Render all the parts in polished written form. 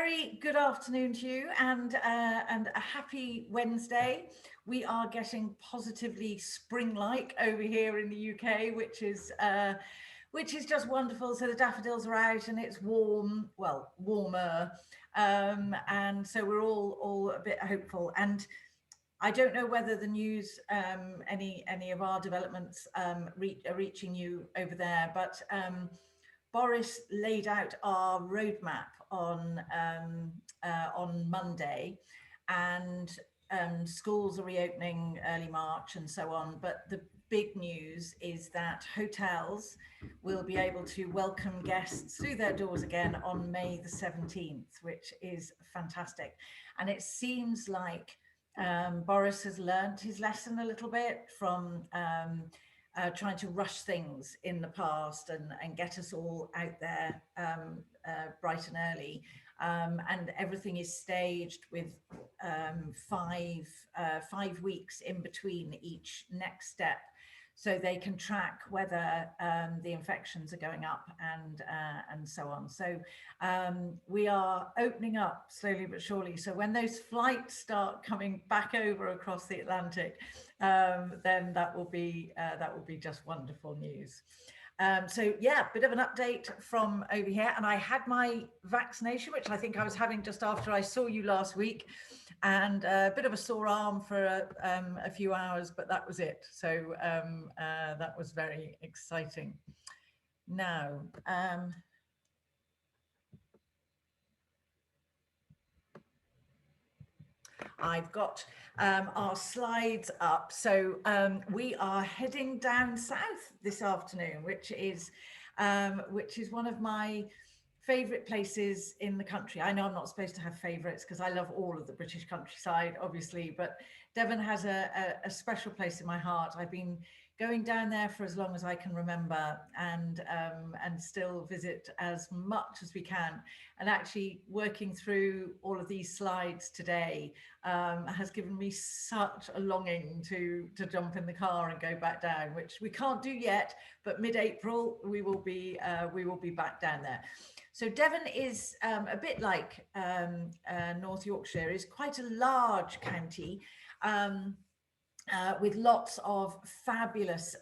very good afternoon to you, and a happy Wednesday. We are getting positively spring-like over here in the UK, which is just wonderful. So the daffodils are out and it's warm, well, warmer, and so we're all a bit hopeful. And I don't know whether the news, any of our developments are reaching you over there, but Boris laid out our roadmap on Monday, and schools are reopening early March and so on. But the big news is that hotels will be able to welcome guests through their doors again on May the 17th, which is fantastic. And it seems like Boris has learnt his lesson a little bit from trying to rush things in the past and get us all out there bright and early. And everything is staged with 5 weeks in between each next step, so they can track whether the infections are going up and so on. So we are opening up slowly but surely. So when those flights start coming back over across the Atlantic, then that will be just wonderful news. So yeah, bit of an update from over here. And I had my vaccination, which I think I was having just after I saw you last week, and a bit of a sore arm for a few hours, but that was it. So that was very exciting. Now, I've got our slides up. So we are heading down south this afternoon, which is one of my favourite places in the country. I know I'm not supposed to have favourites because I love all of the British countryside, obviously, but Devon has a special place in my heart. I've been going down there for as long as I can remember, and still visit as much as we can. And actually working through all of these slides today has given me such a longing to jump in the car and go back down, which we can't do yet, but mid-April we will be back down there. So Devon is a bit like North Yorkshire, is quite a large county, with lots of fabulous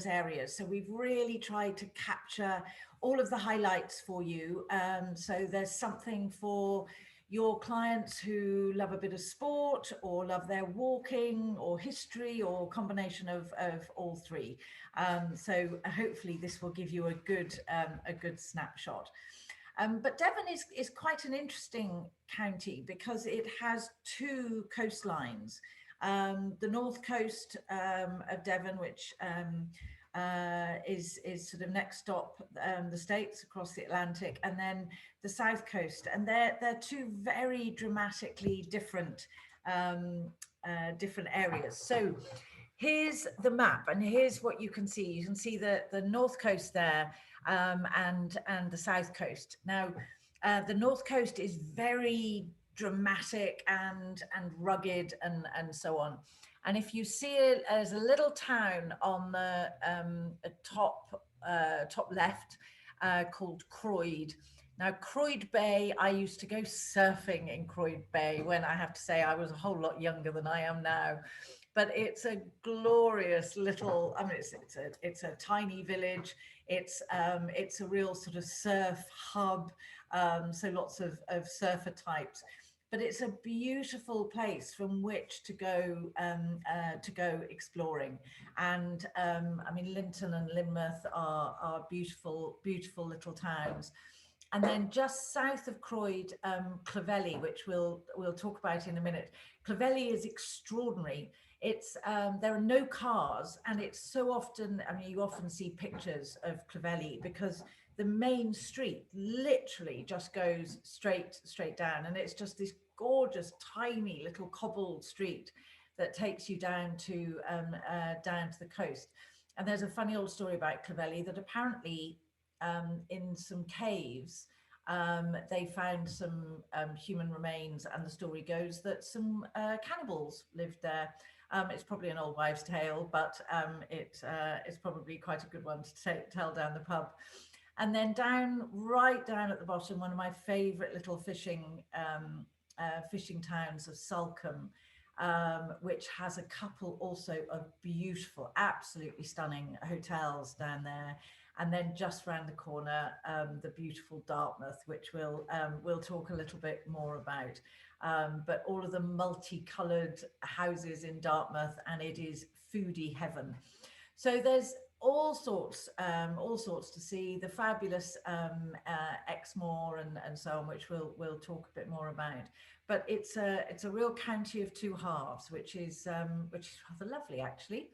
areas. So we've really tried to capture all of the highlights for you. So there's something for your clients who love a bit of sport or love their walking or history or combination of all three. So hopefully this will give you a good snapshot. But Devon is quite an interesting county because it has two coastlines. The north coast of Devon, which is sort of next stop the States across the Atlantic, and then the south coast, and they're two very dramatically different areas. So here's the map, and here's what you can see. You can see the north coast there, and the south coast. Now, the north coast is very dramatic and rugged and so on. And if you see it as a little town on the top left called Croyd. Now, Croyd Bay, I used to go surfing in Croyd Bay when, I have to say, I was a whole lot younger than I am now. But it's a glorious little, I mean, it's a tiny village. It's a real sort of surf hub, so lots of surfer types. But it's a beautiful place from which to go exploring. And I mean, Linton and Lynmouth are beautiful little towns. And then just south of Croyd, Clovelly, which we'll talk about in a minute. Clovelly is extraordinary. It's there are no cars, and it's so often, I mean, you often see pictures of Clovelly because the main street literally just goes straight down, and it's just this gorgeous tiny little cobbled street that takes you down to the coast. And there's a funny old story about Clovelly that apparently in some caves they found some human remains, and the story goes that some cannibals lived there. It's probably an old wives' tale, but it's probably quite a good one to tell down the pub. And then right down at the bottom, one of my favorite little fishing towns of Salcombe, which has a couple also of beautiful, absolutely stunning hotels down there. And then just round the corner, the beautiful Dartmouth, which we'll talk a little bit more about. But all of the multicoloured houses in Dartmouth, and it is foodie heaven. So there's all sorts to see. The fabulous Exmoor and so on, which we'll talk a bit more about. But it's a real county of two halves, which is rather lovely actually.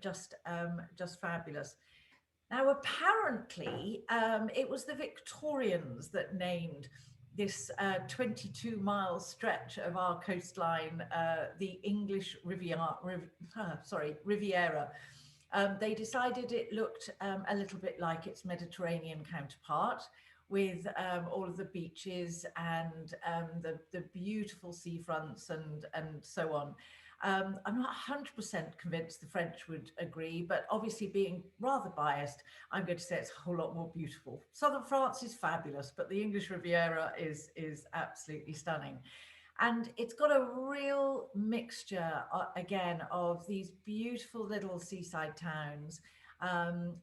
Just fabulous. Now, apparently, it was the Victorians that named this 22-mile stretch of our coastline the English Riviera. They decided it looked a little bit like its Mediterranean counterpart, with all of the beaches and the beautiful seafronts and so on. I'm not 100% convinced the French would agree, but obviously being rather biased, I'm going to say it's a whole lot more beautiful. Southern France is fabulous, but the English Riviera is absolutely stunning. And it's got a real mixture, again, of these beautiful little seaside towns,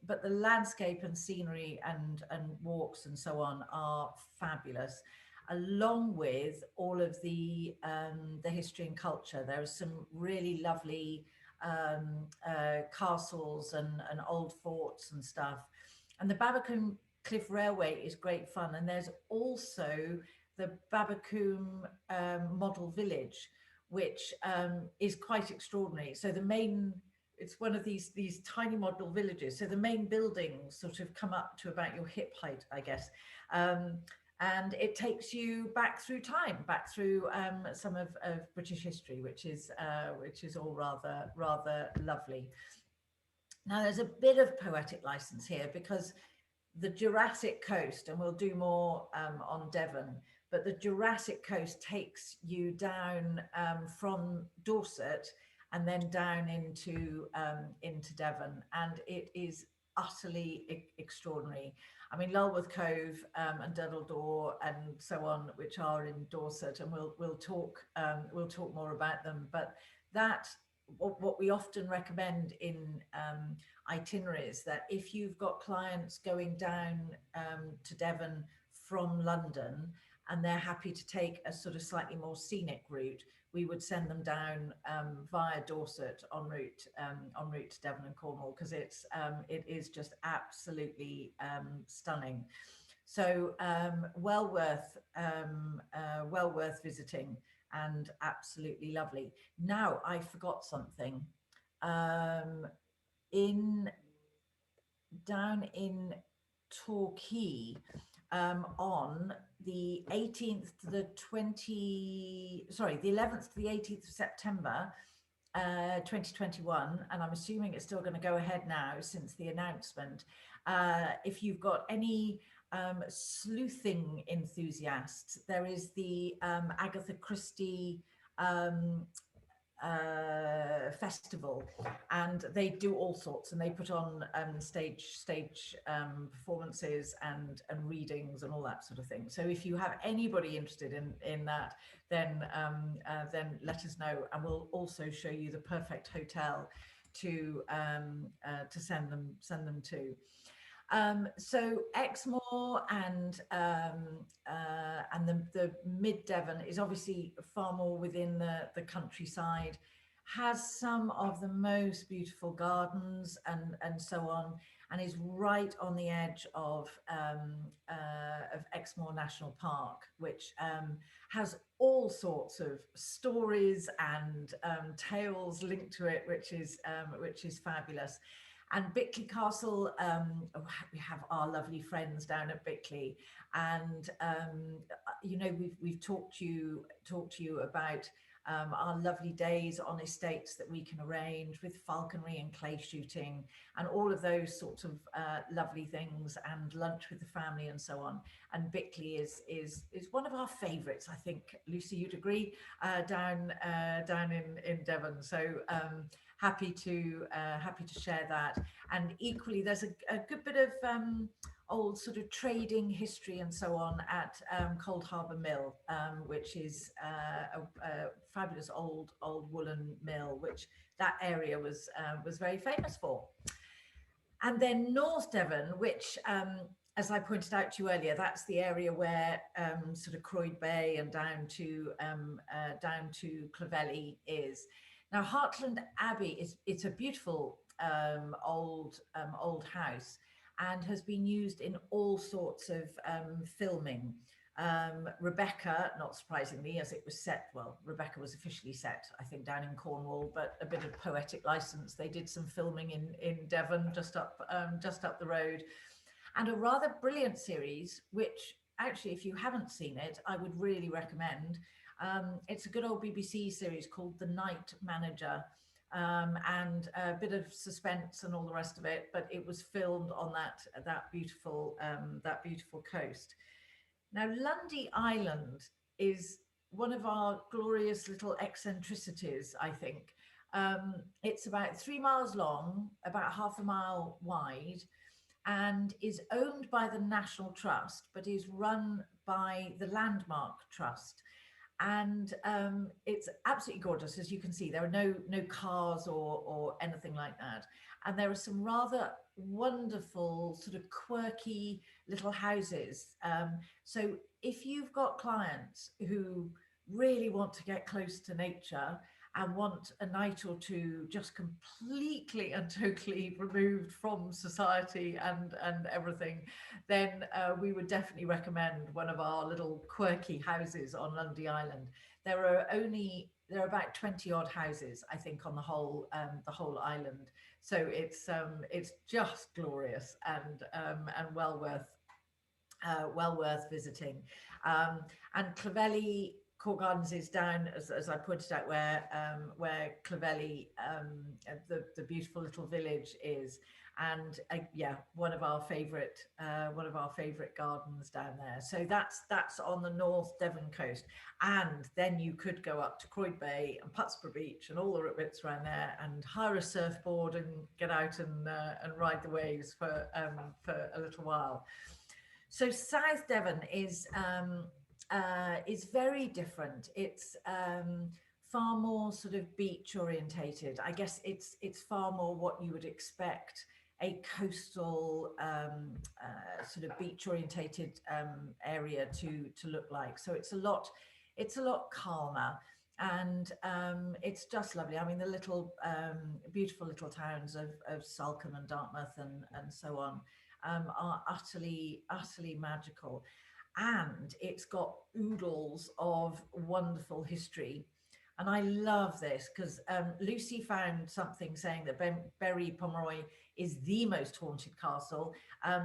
but the landscape and scenery and walks and so on are fabulous, along with all of the history and culture. There are some really lovely castles and old forts and stuff. And the Babbacombe Cliff Railway is great fun. And there's also the Babbacombe Model Village, which is quite extraordinary. So it's one of these tiny model villages. So the main buildings sort of come up to about your hip height, I guess. And it takes you back through time, back through some of British history, which is all rather lovely. Now, there's a bit of poetic license here because the Jurassic coast, and we'll do more on Devon, but the Jurassic coast takes you down from Dorset and then down into Devon, and it is utterly extraordinary. I mean, Lulworth Cove and Duddledore and so on, which are in Dorset, and we'll talk more about them. But what we often recommend in itineraries, that if you've got clients going down to Devon from London and they're happy to take a sort of slightly more scenic route, we would send them down via Dorset en route to Devon and Cornwall, because it is just absolutely stunning. So well worth visiting and absolutely lovely. Now, I forgot something. Down in Torquay, on the 11th to the 18th of September 2021, and I'm assuming it's still going to go ahead now since the announcement. If you've got any sleuthing enthusiasts, there is the Agatha Christie festival, and they do all sorts, and they put on stage performances and readings and all that sort of thing. So if you have anybody interested in that, then let us know, and we'll also show you the perfect hotel to send them to. So Exmoor and the mid Devon is obviously far more within the countryside, has some of the most beautiful gardens and so on, and is right on the edge of Exmoor National Park, which has all sorts of stories and tales linked to it, which is fabulous. And Bickley Castle, we have our lovely friends down at Bickley, and you know, we've talked to you about our lovely days on estates that we can arrange with falconry and clay shooting and all of those sorts of lovely things, and lunch with the family and so on. And Bickley is one of our favourites, I think, Lucy, you'd agree, down in Devon. So happy to share that. And equally, there's a good bit old sort of trading history and so on at Cold Harbour Mill, which is a fabulous old woolen mill, which that area was very famous for. And then North Devon, which, as I pointed out to you earlier, that's the area where sort of Croyd Bay and down to Clovelly is. Now, Hartland Abbey it's a beautiful old house, and has been used in all sorts of filming. Rebecca, not surprisingly, as it was set, well, Rebecca was officially set, I think, down in Cornwall, but a bit of poetic license. They did some filming in Devon, just up the road, and a rather brilliant series, which actually, if you haven't seen it, I would really recommend. It's a good old BBC series called The Night Manager. And a bit of suspense and all the rest of it, but it was filmed on that beautiful coast. Now, Lundy Island is one of our glorious little eccentricities, I think. It's about 3 miles long, about half a mile wide, and is owned by the National Trust, but is run by the Landmark Trust. And it's absolutely gorgeous. As you can see, there are no cars or anything like that. And there are some rather wonderful, sort of quirky little houses. So if you've got clients who really want to get close to nature and want a night or two just completely and totally removed from society and everything, then we would definitely recommend one of our little quirky houses on Lundy Island. There are about 20 odd houses, I think, on the whole island. So it's just glorious and well worth visiting. And Clovelly Court Gardens is down, as I pointed out, where Clovelly, the beautiful little village is, and yeah, one of our favourite gardens down there. So that's on the North Devon coast, and then you could go up to Croyd Bay and Putsborough Beach and all the bits around there, and hire a surfboard and get out and ride the waves for a little while. So South Devon is very different. It's far more sort of beach orientated. I guess it's far more what you would expect a coastal sort of beach orientated area to look like. So it's a lot calmer, and it's just lovely. I mean, the little beautiful little towns of Salcombe and Dartmouth and so on are utterly magical. And it's got oodles of wonderful history. And I love this because Lucy found something saying that Berry Pomeroy is the most haunted castle.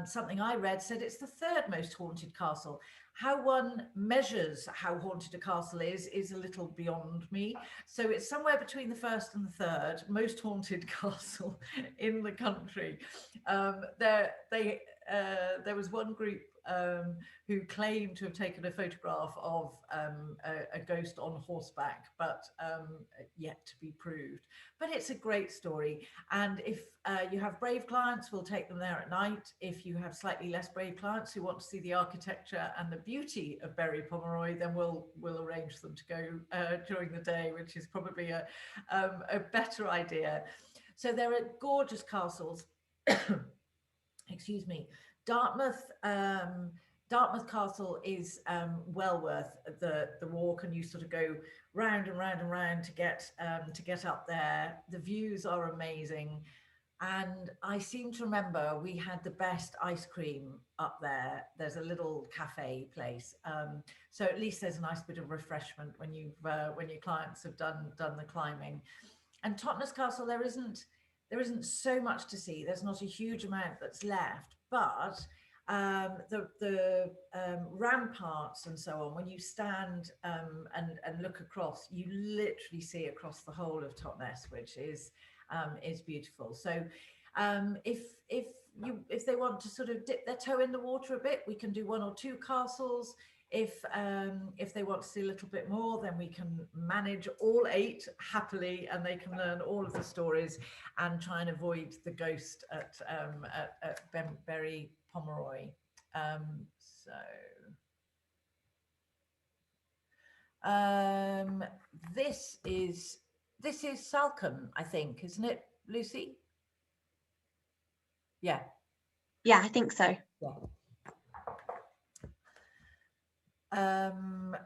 Something I read said it's the third most haunted castle. How one measures how haunted a castle is a little beyond me. So it's somewhere between the first and the third most haunted castle in the country. There was one group who claimed to have taken a photograph of a ghost on horseback, but yet to be proved. But it's a great story, and if you have brave clients, we'll take them there at night. If you have slightly less brave clients who want to see the architecture and the beauty of Berry Pomeroy, then we'll arrange them to go during the day, which is probably a better idea. So there are gorgeous castles. Excuse me. Dartmouth Castle is well worth the walk, and you sort of go round and round and round to get up there. The views are amazing, and I seem to remember we had the best ice cream up there. There's a little cafe place, so at least there's a nice bit of refreshment when your clients have done the climbing. And Totnes Castle, there isn't so much to see. There's not a huge amount that's left, but the ramparts and so on, when you stand and look across, you literally see across the whole of Totnes, which is beautiful. So if they want to sort of dip their toe in the water a bit, we can do 1 or 2 castles. If they want to see a little bit more, then we can manage all 8 happily, and they can learn all of the stories and try and avoid the ghost at Berry Pomeroy. This is Salcombe, I think, isn't it, Lucy? Yeah. Yeah, I think so. Yeah.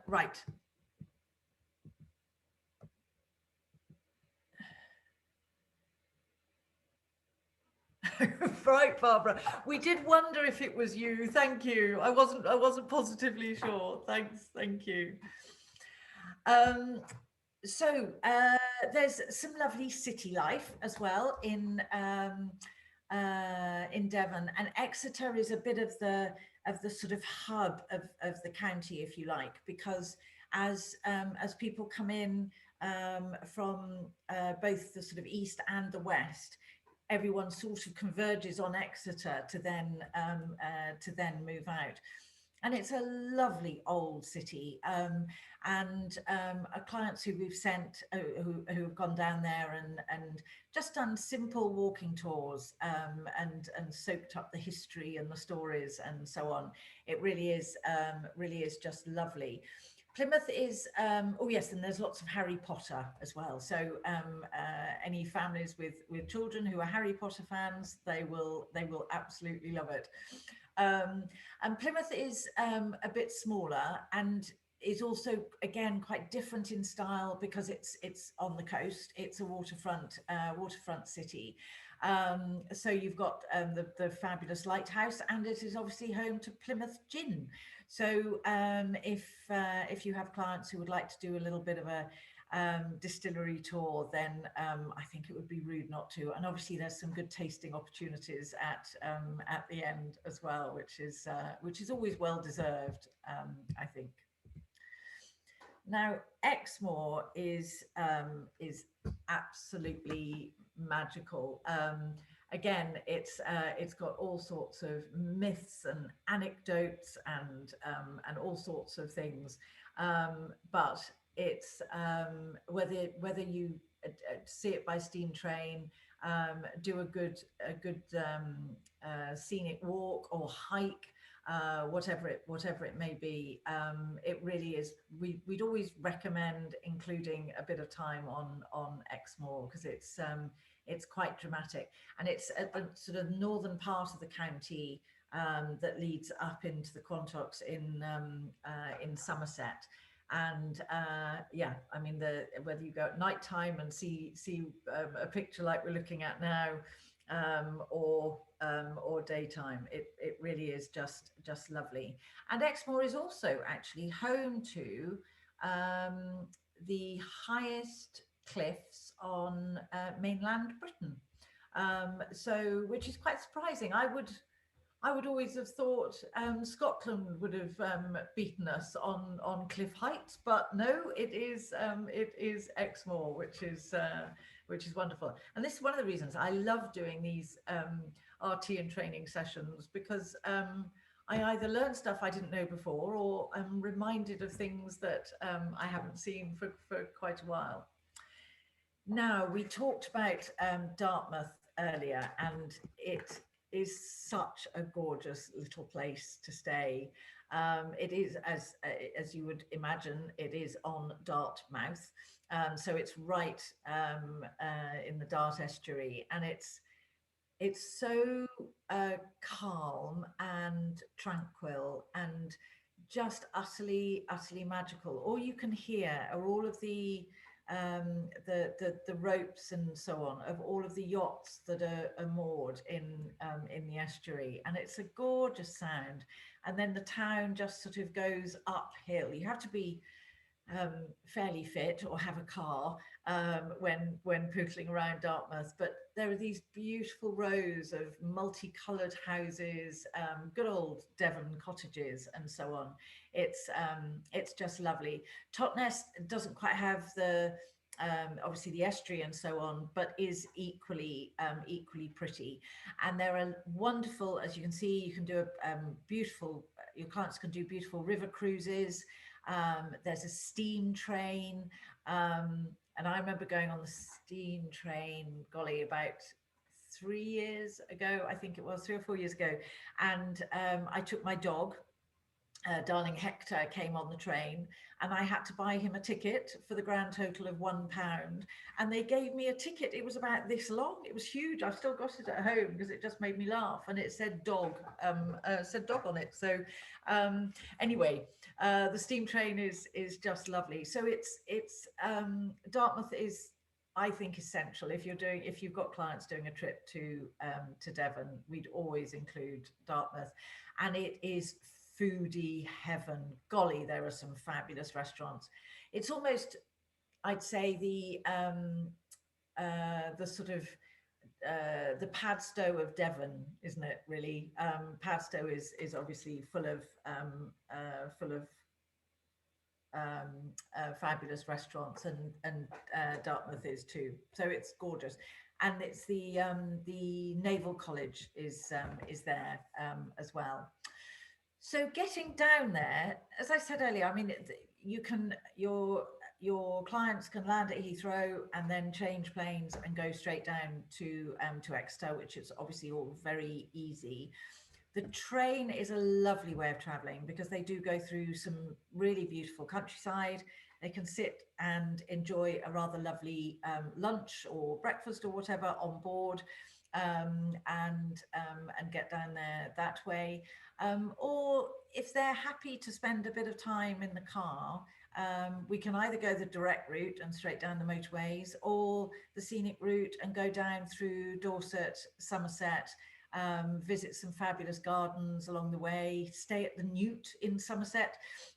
Right. Right, Barbara. We did wonder if it was you. Thank you. I wasn't positively sure. Thanks. Thank you. So there's some lovely city life as well in Devon, and Exeter is a bit of the sort of hub of the county, if you like, because as people come in from both the sort of east and the west, everyone sort of converges on Exeter to then move out. And it's a lovely old city, and clients who we've sent who have gone down there and just done simple walking tours, and soaked up the history and the stories and so on. It really is just lovely. Plymouth is oh yes, and there's lots of Harry Potter as well. So any families with children who are Harry Potter fans, they will absolutely love it. And Plymouth is a bit smaller and is also again quite different in style because it's on the coast. It's a waterfront city. So you've got the fabulous lighthouse, and it is obviously home to Plymouth Gin. So if you have clients who would like to do a little bit of a distillery tour, then I think it would be rude not to. And obviously there's some good tasting opportunities at the end as well, which is always well deserved, I think. Now, Exmoor is absolutely magical. Again, it's got all sorts of myths and anecdotes and all sorts of things, but it's whether you see it by steam train, do a good scenic walk or hike, whatever it may be, it really is. We'd always recommend including a bit of time on Exmoor because it's quite dramatic, and it's at the sort of northern part of the county that leads up into the Quantocks in Somerset. And yeah, I mean, whether you go at night time and see a picture like we're looking at now, or daytime, it really is just lovely. And Exmoor is also actually home to the highest cliffs on mainland Britain, so which is quite surprising. I would always have thought Scotland would have beaten us on cliff heights, but no, it is Exmoor, which is wonderful. And this is one of the reasons I love doing these RT and training sessions, because I either learn stuff I didn't know before, or I'm reminded of things that I haven't seen for quite a while. Now, we talked about Dartmouth earlier, and it is such a gorgeous little place to stay. It is, as you would imagine, it is on Dartmouth, so it's right in the Dart estuary, and it's so calm and tranquil and just utterly magical. All you can hear are all of the ropes and so on of all of the yachts that are moored in the estuary, and it's a gorgeous sound. And then the town just sort of goes uphill. You have to be fairly fit or have a car when pootling around Dartmouth, but there are these beautiful rows of multicolored houses, good old Devon cottages and so on. It's just lovely. Totnes doesn't quite have the obviously the estuary and so on, but is equally pretty. And there are wonderful, as you can see, you can do a beautiful, your clients can do beautiful river cruises. There's a steam train, and I remember going on the steam train, golly, about 3 years ago, I think it was 3 or 4 years ago, and I took my dog. Darling Hector came on the train, and I had to buy him a ticket for the grand total of £1. And they gave me a ticket. It was about this long. It was huge. I've still got it at home because it just made me laugh. And it said dog, said dog on it. So anyway, the steam train is just lovely. So it's Dartmouth is, I think, essential if you've got clients doing a trip to Devon. We'd always include Dartmouth, and it is foodie heaven. Golly, there are some fabulous restaurants. It's almost, I'd say, the sort of the Padstow of Devon, isn't it? Really, Padstow is obviously full of fabulous restaurants, and Dartmouth is too. So it's gorgeous, and it's the Naval College is there as well. So getting down there, as I said earlier, I mean, you can your clients can land at Heathrow and then change planes and go straight down to Exeter, which is obviously all very easy. The train is a lovely way of traveling because they do go through some really beautiful countryside. They can sit and enjoy a rather lovely lunch or breakfast or whatever on board, and get down there that way. Or if they're happy to spend a bit of time in the car, we can either go the direct route and straight down the motorways, or the scenic route and go down through Dorset, Somerset, visit some fabulous gardens along the way, stay at the Newt in Somerset,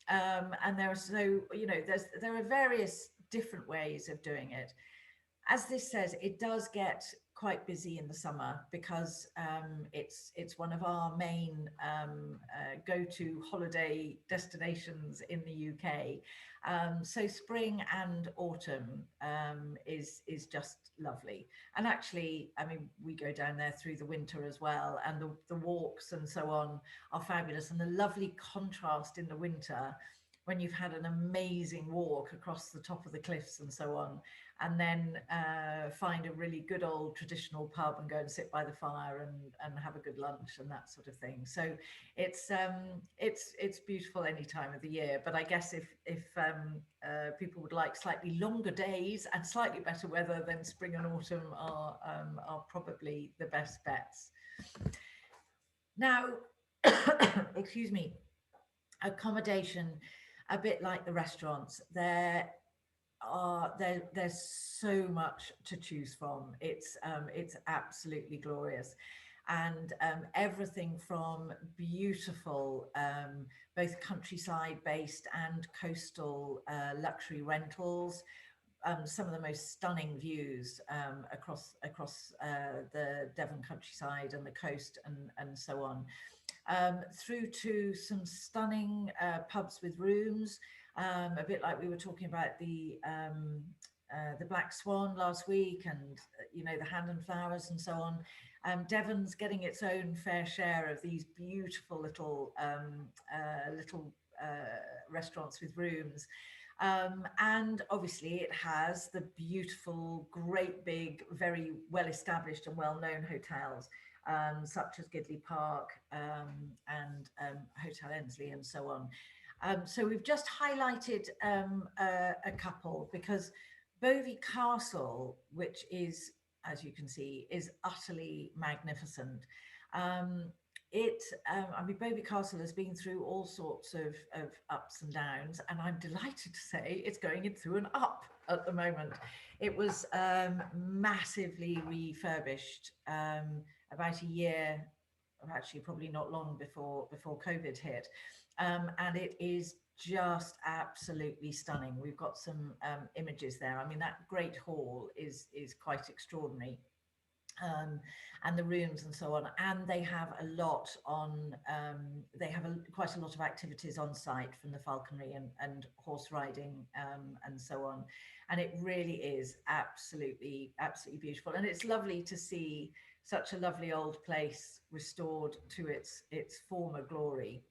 and there are various different ways of doing it. As this says, it does get quite busy in the summer because it's one of our main go-to holiday destinations in the UK. So spring and autumn is just lovely. And actually, I mean, we go down there through the winter as well, and the walks and so on are fabulous. And the lovely contrast in the winter when you've had an amazing walk across the top of the cliffs and so on, and then find a really good old traditional pub and go and sit by the fire and have a good lunch and that sort of thing. So it's beautiful any time of the year. But I guess if people would like slightly longer days and slightly better weather, then spring and autumn are probably the best bets. Now, excuse me, accommodation, a bit like the restaurants, there's so much to choose from. It's absolutely glorious, and everything from beautiful both countryside based and coastal luxury rentals, some of the most stunning views across the Devon countryside and the coast and so on, through to some stunning pubs with rooms, a bit like we were talking about the Black Swan last week, and the Hand and Flowers and so on. Devon's getting its own fair share of these beautiful little restaurants with rooms. And obviously it has the beautiful, great big, very well established and well-known hotels, such as Gidley Park and Hotel Ensley and so on. So we've just highlighted a couple because Bovey Castle, which is, as you can see, is utterly magnificent. I mean, Bovey Castle has been through all sorts of ups and downs, and I'm delighted to say it's going through an up at the moment. It was massively refurbished about a year, actually probably not long before COVID hit, and it is just absolutely stunning. We've got some images there. I mean, that great hall is quite extraordinary. And the rooms and so on, and they have a lot on quite a lot of activities on site, from the falconry and horse riding and so on, and it really is absolutely beautiful, and it's lovely to see such a lovely old place restored to its former glory.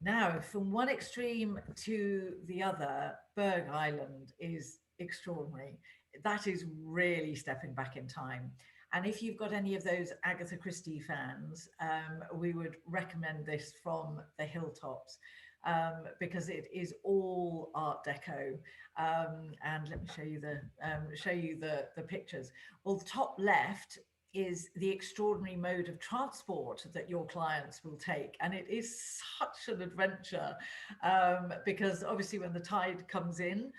Now, from one extreme to the other, Berg Island is extraordinary. That is really stepping back in time. And if you've got any of those Agatha Christie fans, we would recommend this from the hilltops, because it is all Art Deco. And let me show you the pictures. Well, the top left is the extraordinary mode of transport that your clients will take, and it is such an adventure, because obviously when the tide comes in,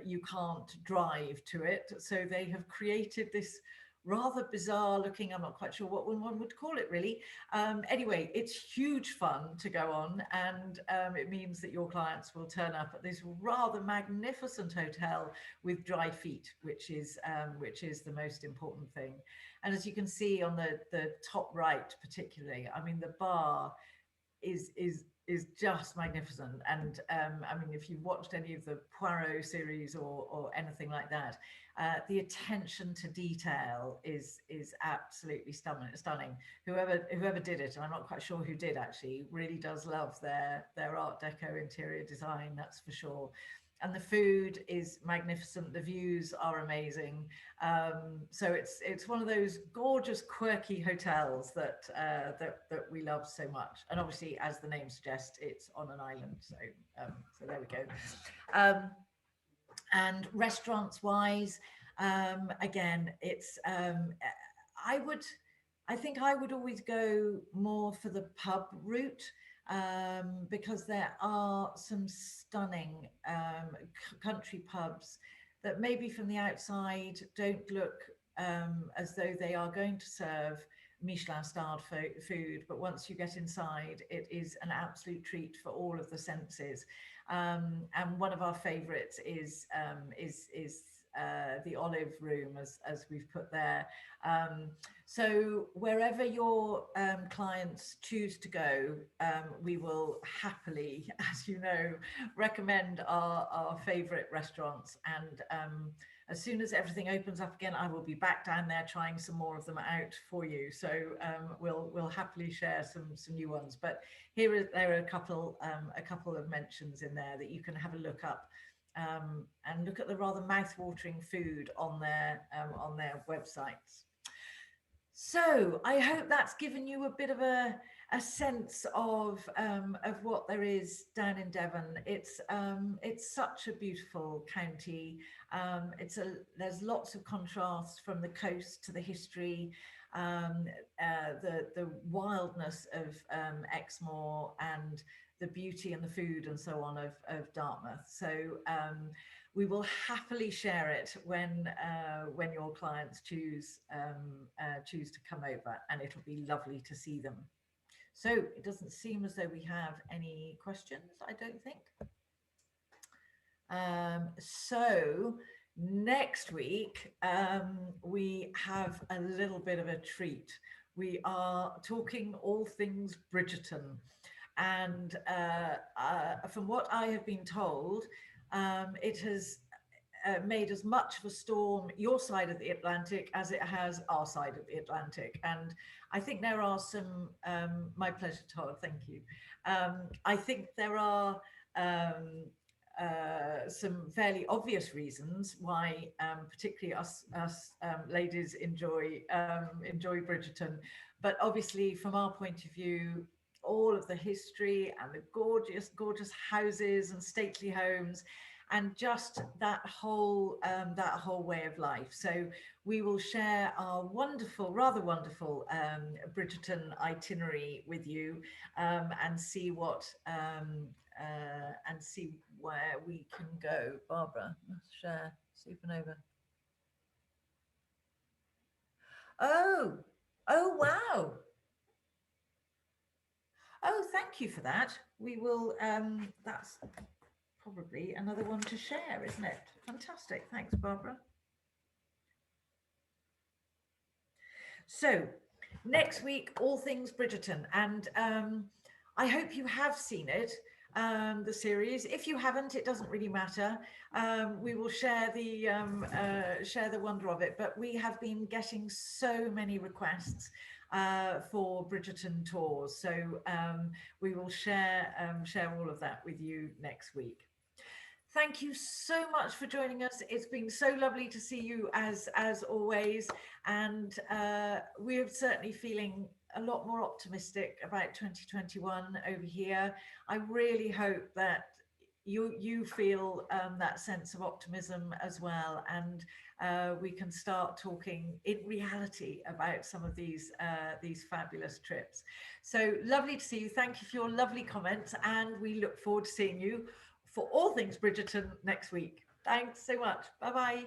you can't drive to it, so they have created this rather bizarre looking, I'm not quite sure what one would call it really. Anyway, it's huge fun to go on, and it means that your clients will turn up at this rather magnificent hotel with dry feet, which is the most important thing. And as you can see on the top right particularly, I mean, the bar is just magnificent. And I mean, if you've watched any of the Poirot series or anything like that, the attention to detail is absolutely stunning. Whoever did it, and I'm not quite sure who did actually, really does love their Art Deco interior design, that's for sure. And the food is magnificent. The views are amazing. So it's one of those gorgeous, quirky hotels that we love so much. And obviously, as the name suggests, it's on an island. So there we go. And restaurants wise, again, it's I think I would always go more for the pub route, because there are some stunning country pubs that maybe from the outside don't look as though they are going to serve Michelin-starred food, but once you get inside, it is an absolute treat for all of the senses. And one of our favourites is the Olive Room, as we've put there. So wherever your clients choose to go, we will happily, as you know, recommend our favourite restaurants. And as soon as everything opens up again, I will be back down there trying some more of them out for you. So we'll happily share some new ones. But there are a couple of mentions in there that you can have a look up. And look at the rather mouth-watering food on their websites. So I hope that's given you a bit of a sense of what there is down in Devon. It's such a beautiful county. There's lots of contrasts from the coast to the history, the wildness of Exmoor, and the beauty and the food and so on of Dartmouth. So we will happily share it when your clients choose to come over, and it'll be lovely to see them. So it doesn't seem as though we have any questions, I don't think. So next week we have a little bit of a treat. We are talking all things Bridgerton. And from what I have been told, it has made as much of a storm your side of the Atlantic as it has our side of the Atlantic. And I think there are some, my pleasure, Todd, thank you. I think there are some fairly obvious reasons why particularly us ladies enjoy Bridgerton. But obviously from our point of view, all of the history and the gorgeous houses and stately homes, and just that whole way of life. So we will share our rather wonderful Bridgerton itinerary with you, and see where we can go. Barbara, let's share Supernova. Oh wow. Oh, thank you for that. We will, that's probably another one to share, isn't it? Fantastic. Thanks, Barbara. So next week, all things Bridgerton. And I hope you have seen it, the series. If you haven't, it doesn't really matter. We will share the wonder of it. But we have been getting so many requests for Bridgerton tours, so we will share all of that with you next week. Thank you so much for joining us. It's been so lovely to see you as always, and we're certainly feeling a lot more optimistic about 2021 over here. I really hope that you feel that sense of optimism as well, and we can start talking in reality about some of these fabulous trips. So lovely to see you. Thank you for your lovely comments, and we look forward to seeing you for all things Bridgerton next week. Thanks so much. Bye bye.